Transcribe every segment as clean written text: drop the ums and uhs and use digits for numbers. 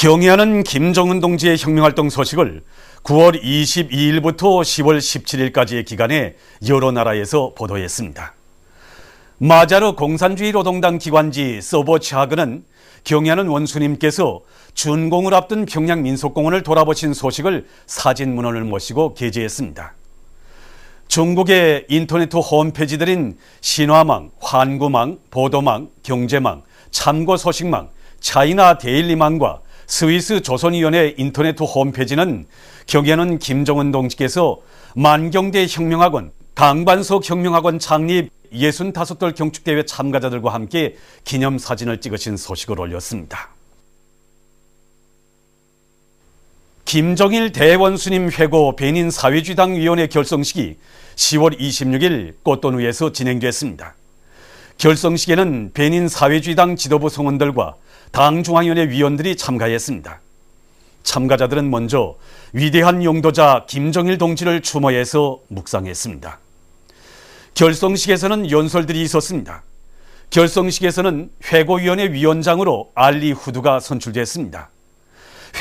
경애하는 김정은 동지의 혁명활동 소식을 9월 22일부터 10월 17일까지의 기간에 여러 나라에서 보도했습니다. 마자르 공산주의 노동당 기관지 서보치하그는 경애하는 원수님께서 준공을 앞둔 평양 민속공원을 돌아보신 소식을 사진문헌을 모시고 게재했습니다. 중국의 인터넷 홈페이지들인 신화망, 환구망, 보도망, 경제망, 참고소식망, 차이나 데일리망과 스위스 조선위원회 인터넷 홈페이지는 경애하는 김정은 동지께서 만경대 혁명학원, 강반석 혁명학원 창립 65돌 경축대회 참가자들과 함께 기념사진을 찍으신 소식을 올렸습니다. 김정일 대원수님 회고 베닌 사회주의당 위원회 결성식이 10월 26일 꽃돈우에서 진행됐습니다. 결성식에는 베닌 사회주의당 지도부 성원들과 당 중앙위원회 위원들이 참가했습니다. 참가자들은 먼저 위대한 용도자 김정일 동지를 추모해서 묵상했습니다. 결성식에서는 연설들이 있었습니다. 결성식에서는 회고위원회 위원장으로 알리 후드가 선출됐습니다.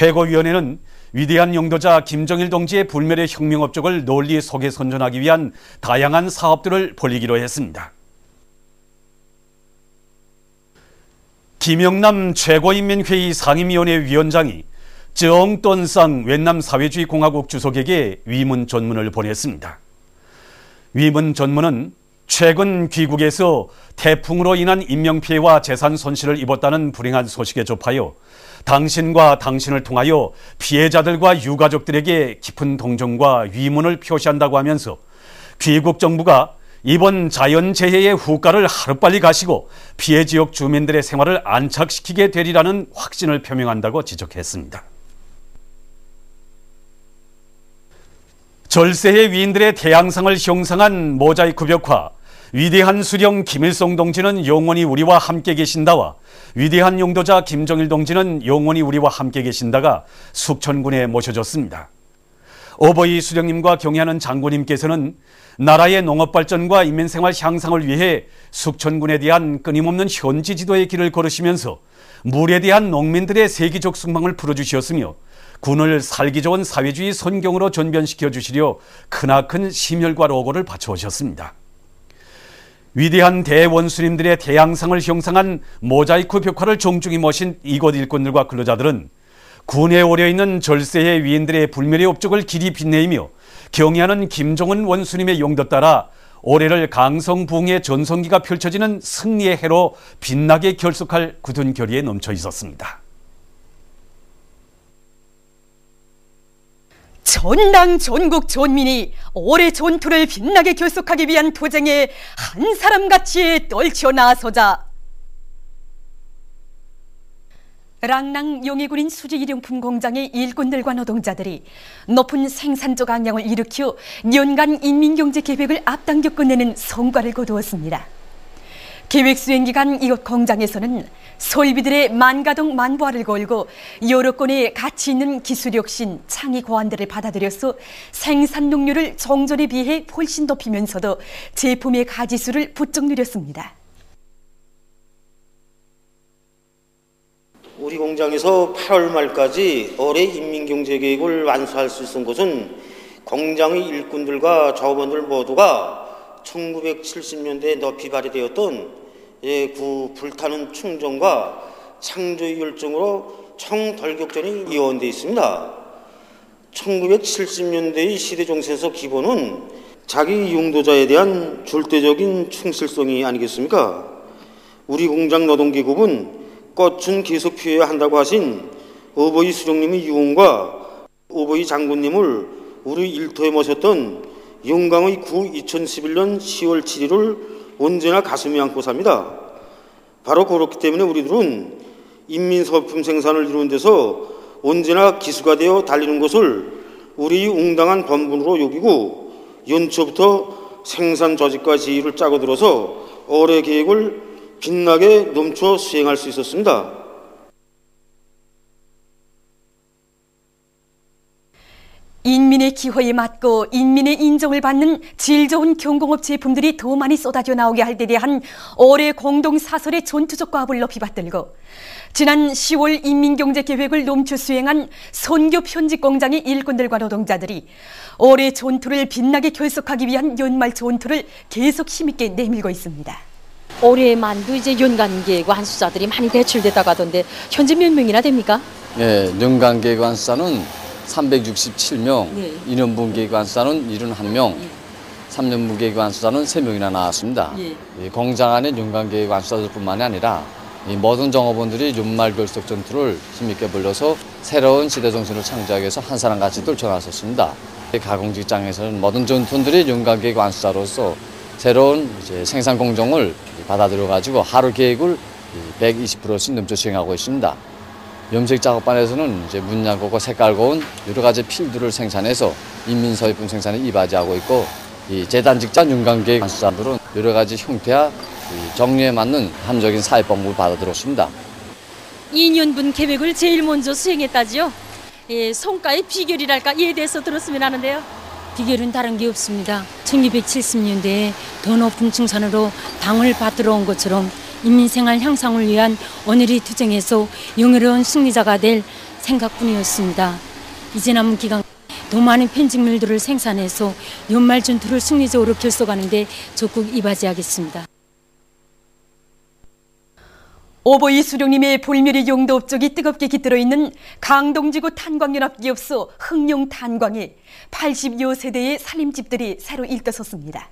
회고위원회는 위대한 용도자 김정일 동지의 불멸의 혁명 업적을 널리 소개 선전하기 위한 다양한 사업들을 벌이기로 했습니다. 김영남 최고인민회의 상임위원회 위원장이 정돈상 웬남 사회주의공화국 주석에게 위문 전문을 보냈습니다. 위문 전문은 최근 귀국에서 태풍으로 인한 인명피해와 재산 손실을 입었다는 불행한 소식에 접하여 당신과 당신을 통하여 피해자들과 유가족들에게 깊은 동정과 위문을 표시한다고 하면서 귀국 정부가 이번 자연재해의 후과를 하루빨리 가시고 피해 지역 주민들의 생활을 안착시키게 되리라는 확신을 표명한다고 지적했습니다. 절세의 위인들의 태양상을 형상한 모자이크 벽화 위대한 수령 김일성 동지는 영원히 우리와 함께 계신다와 위대한 용도자 김정일 동지는 영원히 우리와 함께 계신다가 숙천군에 모셔졌습니다. 어버이 수령님과 경애하는 장군님께서는 나라의 농업발전과 인민생활 향상을 위해 숙천군에 대한 끊임없는 현지 지도의 길을 걸으시면서 물에 대한 농민들의 세계적 숙망을 풀어주셨으며 군을 살기 좋은 사회주의 선경으로 전변시켜 주시려 크나큰 심혈과 노고를 바쳐오셨습니다. 위대한 대원수님들의 태양상을 형상한 모자이크 벽화를 정중히 모신 이곳 일꾼들과 근로자들은 군에 오려있는 절세의 위인들의 불멸의 업적을 길이 빛내이며 경애하는 김정은 원수님의 용도 따라 올해를 강성부흥의 전성기가 펼쳐지는 승리의 해로 빛나게 결속할 굳은 결의에 넘쳐 있었습니다. 전당 전국 전민이 올해 전투를 빛나게 결속하기 위한 도쟁에 한 사람같이 떨쳐 나서자. 랑랑 용해군인 수지일용품 공장의 일꾼들과 노동자들이 높은 생산적 악량을 일으켜 연간 인민경제 계획을 앞당겨 끝내는 성과를 거두었습니다. 계획 수행 기간 이곳 공장에서는 설비들의 만가동 만부화를 걸고 여러 건의 가치 있는 기술혁신, 창의 고안들을 받아들여서 생산 능률을 정전에 비해 훨씬 높이면서도 제품의 가지수를 부쩍 늘렸습니다. 우리 공장에서 8월 말까지 올해 인민경제계획을 완수할 수 있는 것은 공장의 일꾼들과 조합원들 모두가 1970년대에 높이 발휘되었던 그 불타는 충정과 창조의 열정으로 총돌격전이 이어온데 있습니다. 1970년대의 시대정세에서 기본은 자기 용도자에 대한 절대적인 충실성이 아니겠습니까? 우리 공장 노동계급은 꽃은 계속 피워야 한다고 하신 어버이 수령님의 유언과 어버이 장군님을 우리 일터에 모셨던 영광의 구 2011년 10월 7일을 언제나 가슴에 안고 삽니다. 바로 그렇기 때문에 우리들은 인민소품 생산을 이루는 데서 언제나 기수가 되어 달리는 것을 우리 응당한 본분으로 여기고 연초부터 생산 조직과 지휘를 짜고 들어서 올해 계획을 빛나게 넘쳐 수행할 수 있었습니다. 인민의 기호에 맞고 인민의 인정을 받는 질 좋은 경공업 제품들이 더 많이 쏟아져 나오게 할 데 대한 올해 공동사설의 전투적 과업을 높이 받들고 지난 10월 인민경제계획을 넘쳐 수행한 선교 편집공장의 일꾼들과 노동자들이 올해 전투를 빛나게 결속하기 위한 연말 전투를 계속 힘있게 내밀고 있습니다. 올해만도 이제 연간계획 완수자들이 많이 배출됐다고 하던데 현재 몇 명이나 됩니까? 네, 연간계획 완수자는 367명, 네. 2년분 계획 완수자는 71명, 3년분 계획 완수자는 3명이나 나왔습니다. 이 공장 안에 연간계획 완수자들뿐만이 아니라 이 모든 종업원들이 연말 결속 전투를 힘있게 벌려서 새로운 시대 정신을 창조하기 위해서 한 사람같이 떨쳐나섰습니다. 가공 직장에서는 모든 전투원들이 연간계획 완수자로서 새로운 이제 생산 공정을 받아들여 가지고 하루 계획을 120%씩 넘쳐 수행하고 있습니다. 염색 작업반에서는 이제 문양 고고 색깔 고운 여러 가지 필두를 생산해서 인민서예품 생산에 이바지하고 있고, 이 재단 직장 연간계획 완수자들은 여러 가지 형태와 정리에 맞는 합리적인 사업 방법을 받아들였습니다. 2년분 계획을 제일 먼저 수행했다지요? 예, 성과의 비결이랄까 이에 대해서 들었으면 하는데요. 비결은 다른 게 없습니다. 1970년대에 더 높은 층산으로 당을 받들어 온 것처럼 인민생활 향상을 위한 오늘의 투쟁에서 영예로운 승리자가 될 생각뿐이었습니다. 이제 남은 기간 더 많은 편집물들을 생산해서 연말 전투를 승리적으로 결속하는 데 적극 이바지하겠습니다. 오보이 수령님의 볼메리 용도 업적이 뜨겁게 깃들어 있는 강동지구 탄광연합기업소 흥룡탄광에 80여 세대의 살림집들이 새로 일떠섰습니다.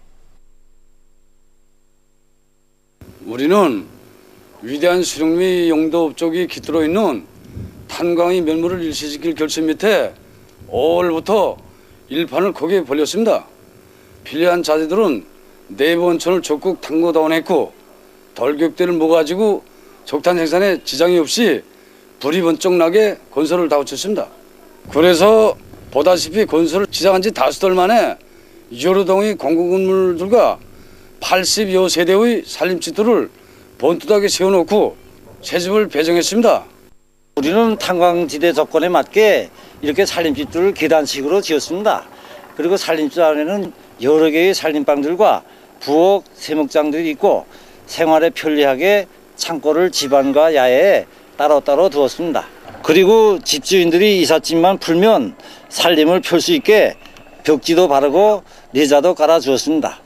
우리는 위대한 수령미 용도 업적이 깃들어 있는 탄광의 면모를 일시시킬 결심 밑에 5월부터 일판을 크게 벌렸습니다. 필요한 자재들은 내부 원천을 적극 탐구다운했고, 덜격대를 모아가지고 적탄 생산에 지장이 없이 불이 번쩍 나게 건설을 다 마쳤습니다. 그래서 보다시피 건설을 시작한 지 5달 만에 여러 동의 공공 건물들과 80여 세대의 살림집들을 번듯하게 세워놓고 새 집을 배정했습니다. 우리는 탄광지대 조건에 맞게 이렇게 살림집들을 계단식으로 지었습니다. 그리고 살림집 안에는 여러 개의 살림방들과 부엌, 세목장들이 있고 생활에 편리하게 창고를 집안과 야외에 따로따로 두었습니다. 그리고 집주인들이 이삿짐만 풀면 살림을 펼 수 있게 벽지도 바르고 내자도 깔아주었습니다.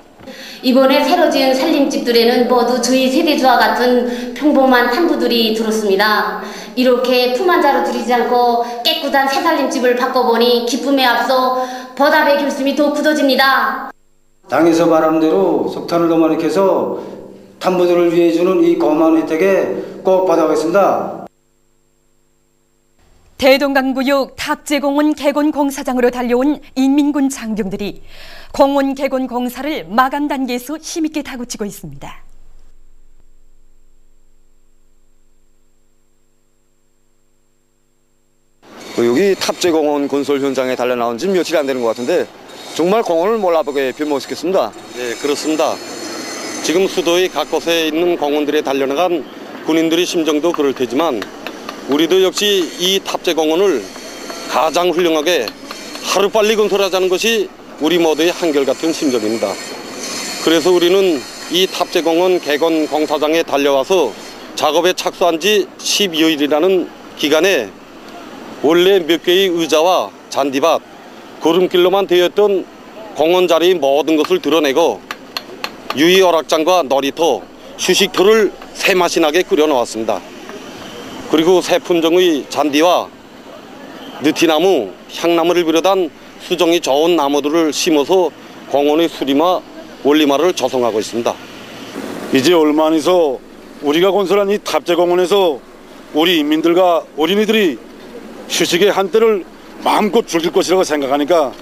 이번에 새로 지은 살림집들에는 모두 저희 세대주와 같은 평범한 탐부들이 들었습니다. 이렇게 품 한 자루 들이지 않고 깨끗한 새 살림집을 바꿔보니 기쁨에 앞서 보답의 결심이 더 굳어집니다. 당에서 바람대로 석탄을 더 많이 캐서 탐부들을 위해 주는 이 고마운 혜택에 꼭 받아가겠습니다. 대동강구역 탑재공원 개건 공사장으로 달려온 인민군 장병들이 공원 개건 공사를 마감 단계에서 힘있게 다그치고 있습니다. 여기 탑재공원 건설 현장에 달려 나온 지 며칠이 안 되는 것 같은데 정말 공원을 몰라보게 변모시켰습니다. 네, 그렇습니다. 지금 수도의 각곳에 있는 공원들에 달려나간 군인들의 심정도 그럴 테지만 우리도 역시 이 탑재공원을 가장 훌륭하게 하루빨리 건설하자는 것이 우리 모두의 한결같은 심정입니다. 그래서 우리는 이 탑재공원 개건 공사장에 달려와서 작업에 착수한 지 12여일이라는 기간에 원래 몇 개의 의자와 잔디밭, 걸음길로만 되었던 공원 자리의 모든 것을 드러내고 유리 오락장과 놀이터, 휴식터를 새맛이 나게 꾸려놓았습니다. 그리고 새 품종의 잔디와 느티나무, 향나무를 비롯한 수종이 좋은 나무들을 심어서 공원의 수림화, 원림화를 조성하고 있습니다. 이제 얼마 안 있어 우리가 건설한 이 탑재공원에서 우리 인민들과 어린이들이 휴식의 한때를 마음껏 즐길 것이라고 생각하니까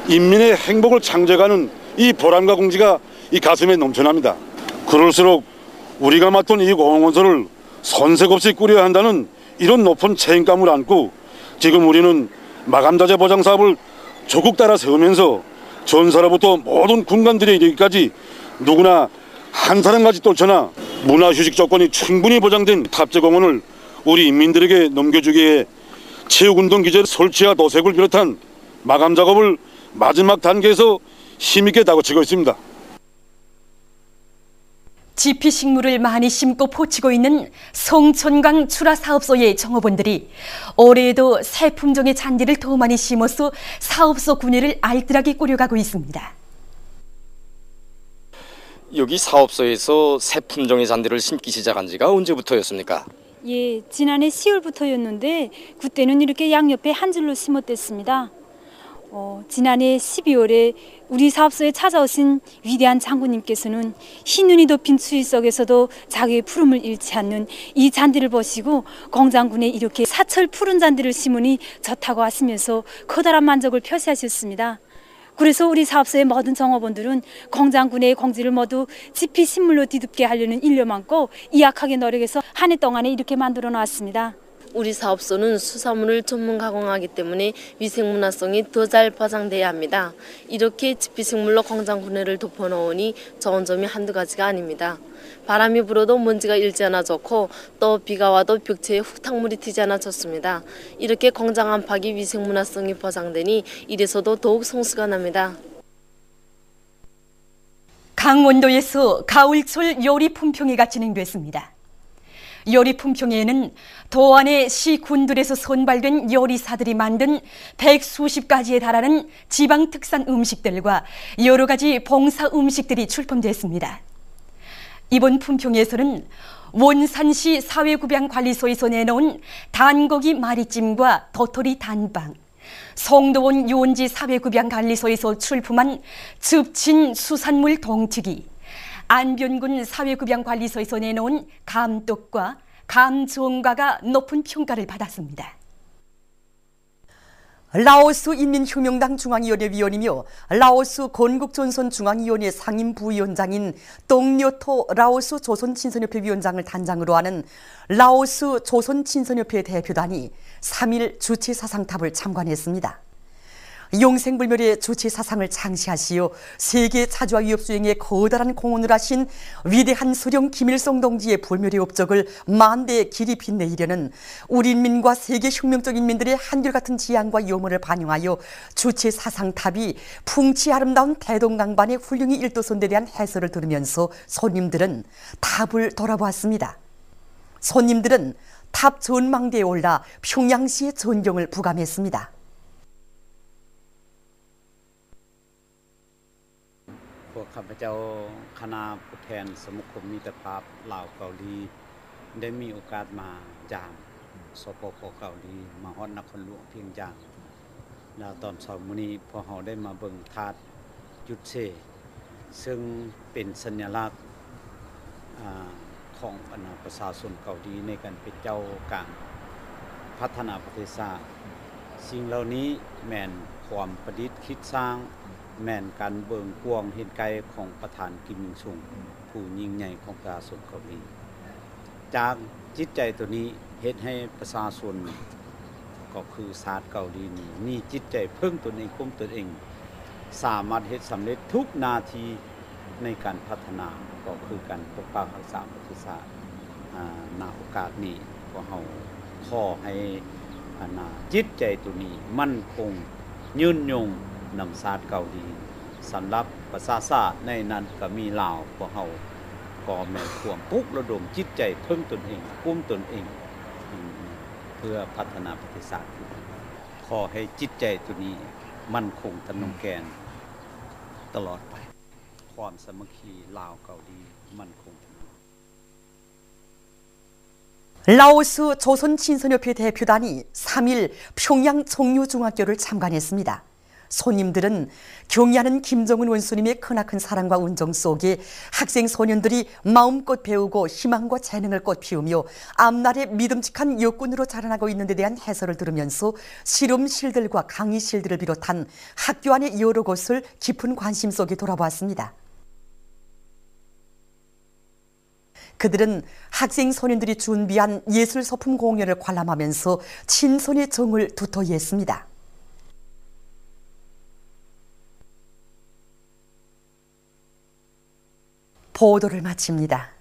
인민의 행복을 창조해가는 이 보람과 긍지가 이 가슴에 넘쳐납니다. 그럴수록 우리가 맡은 이 공원건설을 손색 없이 꾸려야 한다는 이런 높은 책임감을 안고 지금 우리는 마감자재 보장 사업을 적극 따라 세우면서 전사로부터 모든 군관들에 이르기까지 누구나 한 사람같이 떨쳐나 문화휴식 조건이 충분히 보장된 탑재공원을 우리 인민들에게 넘겨주기에 체육운동 기재 설치와 도색을 비롯한 마감 작업을 마지막 단계에서 힘있게 다그치고 있습니다. 지피식물을 많이 심고 포치고 있는 성촌강 출하사업소의 종업원들이 올해에도 새 품종의 잔디를 더 많이 심어서 사업소 구내를 알뜰하게 꾸려가고 있습니다. 여기 사업소에서 새 품종의 잔디를 심기 시작한 지가 언제부터였습니까? 예, 지난해 10월부터였는데 그때는 이렇게 양옆에 한 줄로 심었댔습니다. 지난해 12월에 우리 사업소에 찾아오신 위대한 장군님께서는 흰눈이 덮인 추위 속에서도 자기의 푸름을 잃지 않는 이 잔디를 보시고 공장군에 이렇게 사철 푸른 잔디를 심으니 좋다고 하시면서 커다란 만족을 표시하셨습니다. 그래서 우리 사업소의 모든 종업원들은 공장군의 공지를 모두 지피식물로 뒤덮게 하려는 일념 많고 이악하게 노력해서 한 해 동안에 이렇게 만들어 놨습니다. 우리 사업소는 수산물을 전문 가공하기 때문에 위생문화성이 더 잘 보장돼야 합니다. 이렇게 지피식물로 공장 구내를 덮어놓으니 좋은 점이 한두 가지가 아닙니다. 바람이 불어도 먼지가 일지 않아 좋고 또 비가 와도 벽체에 흙탕물이 튀지 않아 좋습니다. 이렇게 공장 안팎이 위생문화성이 보장되니 이래서도 더욱 성수가 납니다. 강원도에서 가을철 요리 품평회가 진행됐습니다. 요리 품평회에는 도안의 시 군들에서 선발된 요리사들이 만든 100수십 가지에 달하는 지방 특산 음식들과 여러 가지 봉사 음식들이 출품됐습니다. 이번 품평회에서는 원산시 사회구병관리소에서 내놓은 단고기 마리찜과 도토리 단빵, 송도원 유원지 사회구병관리소에서 출품한 즙친 수산물 동튀기, 안변군 사회구병관리소에서 내놓은 감떡과 감정과가 높은 평가를 받았습니다. 라오스 인민혁명당 중앙위원회위원이며 라오스 건국전선중앙위원회 상임부위원장인 똥료토 라오스 조선친선협회 위원장을 단장으로 하는 라오스 조선친선협회 대표단이 3일 주체사상탑을 참관했습니다. 용생불멸의 주체사상을 창시하시어 세계 차주와 위협 수행에 거대한 공헌을 하신 위대한 수령 김일성 동지의 불멸의 업적을 만대에 길이 빛내이려는 우리 인민과 세계 혁명적 인민들의 한결같은 지향과 염원을 반영하여 주체사상탑이 풍치 아름다운 대동강반의 훌륭히 일도선에 대한 해설을 들으면서 손님들은 탑을 돌아보았습니다. 손님들은 탑 전망대에 올라 평양시의 전경을 부감했습니다. Khana Puthen Samukhum Mitrapap Lao Kauli ได้มีโอกาสมาจามสปป.เกาหลีมาฮอดนครหลวงเพียงจังแล้วตอนเช้ามื้อนี้พอเฮาได้มาเบิ่งธาตุจุดเซซึ่งเป็นสัญลักษณ์ของประชาชนเกาหลีในการเป็นเจ้าการพัฒนาประเทศชาติสิ่งเหล่านี้แม่นความประดิษฐ์คิดสร้างแม่นการเบิ่งกวางเห็นไกลของประธานกิมอิลซุงผู้ยิ่งใหญ่ของประชาชนเกาหลีจากจิตใจตัวนี้เฮ็ดให้ประชาชนก็คือชาติเกาหลีนี้มีจิตใจเพิ่งตนเองคุมตนเองสามารถเฮ็ดสำเร็จทุกนาทีในการพัฒนาก็คือการปกปักรักษาประเทศชาติณโอกาสนี้พวกเราขอให้จิตใจตัวนี้มั่นคงยืนยงนำชาติเกาหลีสำหรับประชาชาติในนั้นก็มีลาวพวกเราก็แม่นความปลุกระดมจิตใจเพิ่งตนเองกุมตนเองเพื่อพัฒนาประเทศชาติขอให้จิตใจตัวนี้มั่นคงทนงแกนตลอดไปความสามัคคีลาวเกาหลีมั่นคง라오스 조선친선협회 대표단이 3일 평양 청류중학교를 참관했습니다. 손님들은 경의하는 김정은 원수님의 크나큰 사랑과 운정 속에 학생 소년들이 마음껏 배우고 희망과 재능을 꽃피우며 앞날의 믿음직한 여군으로 자라나고 있는 데 대한 해설을 들으면서 실험실들과 강의실들을 비롯한 학교 안의 여러 곳을 깊은 관심 속에 돌아보았습니다. 그들은 학생 소년들이 준비한 예술 소품 공연을 관람하면서 친선의 정을 두터이 했습니다. 보도를 마칩니다.